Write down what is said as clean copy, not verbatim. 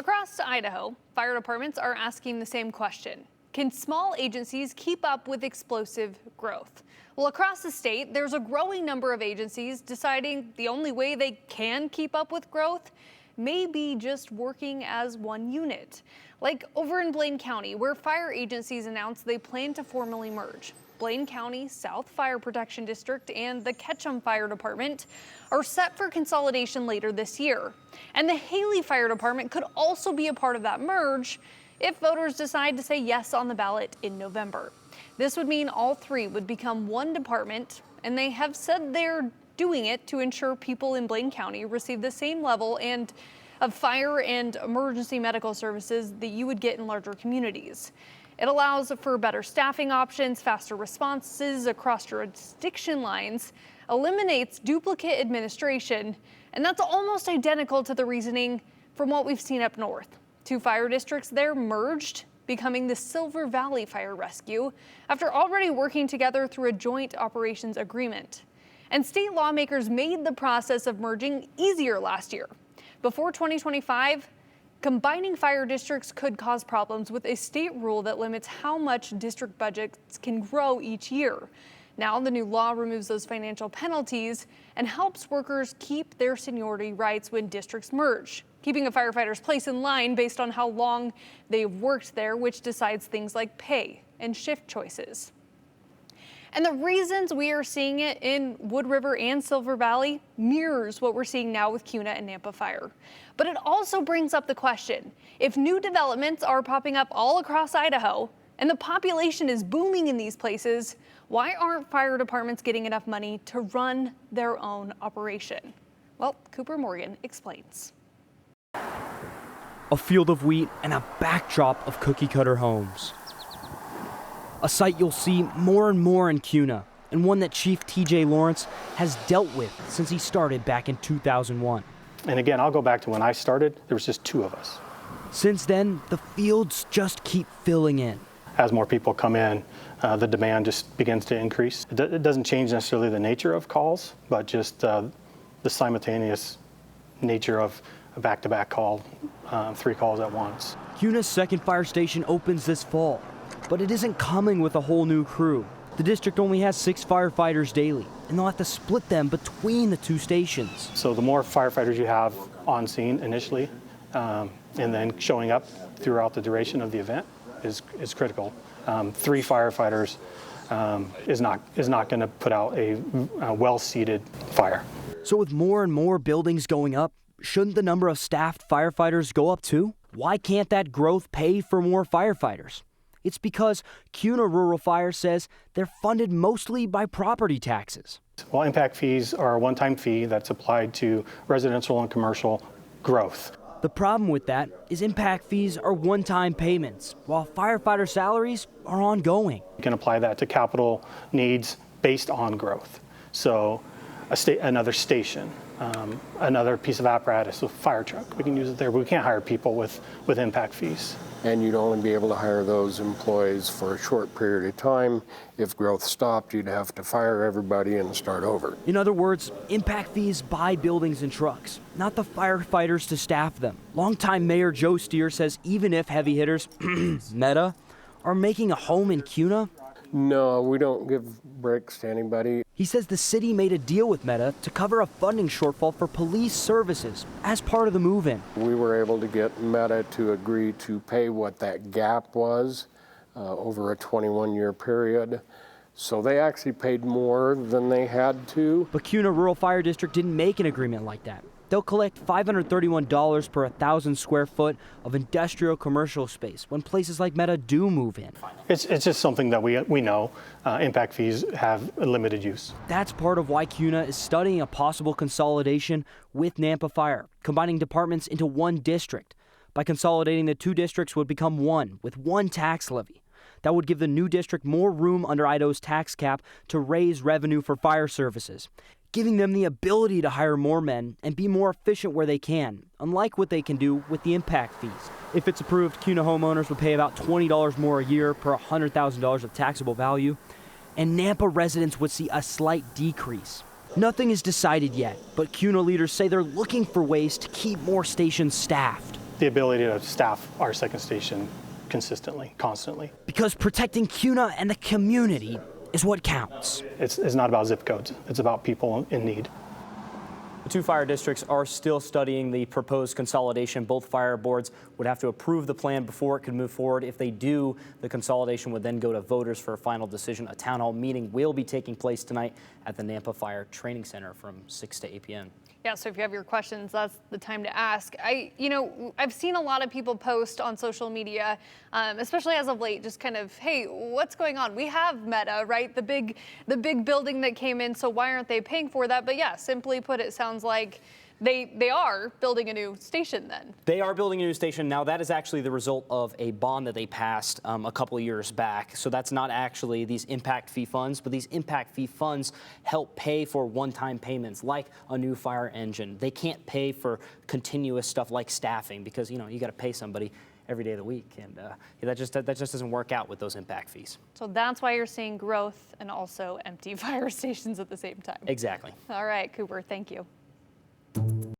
Across Idaho, fire departments are asking the same question. Can small agencies keep up with explosive growth? Well, across the state, there's a growing number of agencies deciding the only way they can keep up with growth may be just working as one unit. Like over in Blaine County, where fire agencies announced they plan to formally merge. Blaine County South Fire Protection District and the Ketchum Fire Department are set for consolidation later this year. And the Haley Fire Department could also be a part of that merge if voters decide to say yes on the ballot in November. This would mean all three would become one department, and they have said they're doing it to ensure people in Blaine County receive the same level of fire and emergency medical services that you would get in larger communities. It allows for better staffing options, faster responses across jurisdiction lines, eliminates duplicate administration, and that's almost identical to the reasoning from what we've seen up north. Two fire districts there merged, becoming the Silver Valley Fire Rescue after already working together through a joint operations agreement. And state lawmakers made the process of merging easier last year. Before 2025, combining fire districts could cause problems with a state rule that limits how much district budgets can grow each year. Now the new law removes those financial penalties and helps workers keep their seniority rights when districts merge, keeping a firefighter's place in line based on how long they've worked there, which decides things like pay and shift choices. And the reasons we are seeing it in Wood River and Silver Valley mirrors what we're seeing now with Kuna and Nampa Fire. But it also brings up the question, if new developments are popping up all across Idaho and the population is booming in these places, why aren't fire departments getting enough money to run their own operation? Well, Cooper Morgan explains. A field of wheat and a backdrop of cookie-cutter homes. A sight you'll see more and more in Kuna, and one that Chief TJ Lawrence has dealt with since he started back in 2001. And again, I'll go back to when I started, there was just two of us. Since then, the fields just keep filling in. As more people come in, the demand just begins to increase. It doesn't change necessarily the nature of calls, but just the simultaneous nature of a back-to-back call, 3 calls at once. Kuna's second fire station opens this fall, but it isn't coming with a whole new crew. The district only has 6 firefighters daily, and they'll have to split them between the 2 stations. So the more firefighters you have on scene initially, and then showing up throughout the duration of the event is critical. 3 firefighters is not going to put out a well-seated fire. So with more and more buildings going up, shouldn't the number of staffed firefighters go up too? Why can't that growth pay for more firefighters? It's because Kuna Rural Fire says they're funded mostly by property taxes. Well, impact fees are a one-time fee that's applied to residential and commercial growth. The problem with that is impact fees are one-time payments, while firefighter salaries are ongoing. You can apply that to capital needs based on growth. So another station, another piece of apparatus, a fire truck, we can use it there, but we can't hire people with impact fees. And you'd only be able to hire those employees for a short period of time. If growth stopped, you'd have to fire everybody and start over. In other words, impact fees buy buildings and trucks, not the firefighters to staff them. Longtime Mayor Joe Steer says even if heavy hitters, Meta, are making a home in Kuna, no, we don't give breaks to anybody. He says the city made a deal with Meta to cover a funding shortfall for police services as part of the move-in. We were able to get Meta to agree to pay what that gap was over a 21-year period. So they actually paid more than they had to. But Kuna Rural Fire District didn't make an agreement like that. They'll collect $531 per 1,000 square foot of industrial commercial space when places like Meta do move in. It's just something that we know impact fees have a limited use. That's part of why Kuna is studying a possible consolidation with Nampa Fire, combining departments into one district. By consolidating, the 2 districts would become one with one tax levy. That would give the new district more room under Idaho's tax cap to raise revenue for fire services, giving them the ability to hire more men and be more efficient where they can, unlike what they can do with the impact fees. If it's approved, Kuna homeowners would pay about $20 more a year per $100,000 of taxable value, and Nampa residents would see a slight decrease. Nothing is decided yet, but Kuna leaders say they're looking for ways to keep more stations staffed. the ability to staff our second station consistently, constantly. Because protecting Kuna and the community is what counts. It's not about zip codes. It's about people in need. The two fire districts are still studying the proposed consolidation. Both fire boards would have to approve the plan before it could move forward. If they do, the consolidation would then go to voters for a final decision. A town hall meeting will be taking place tonight at the Nampa Fire Training Center from 6 to 8 p.m. Yeah, so if you have your questions, that's the time to ask. I've seen a lot of people post on social media, especially as of late, just kind of, hey, what's going on? We have Meta, right? The big building that came in, so why aren't they paying for that? But yeah, simply put, it sounds like they are building a new station then. They are building a new station. Now, that is actually the result of a bond that they passed a couple of years back. So that's not actually these impact fee funds, but these impact fee funds help pay for one-time payments like a new fire engine. They can't pay for continuous stuff like staffing because, you got to pay somebody every day of the week. And that just doesn't work out with those impact fees. So that's why you're seeing growth and also empty fire stations at the same time. Exactly. All right, Cooper, thank you.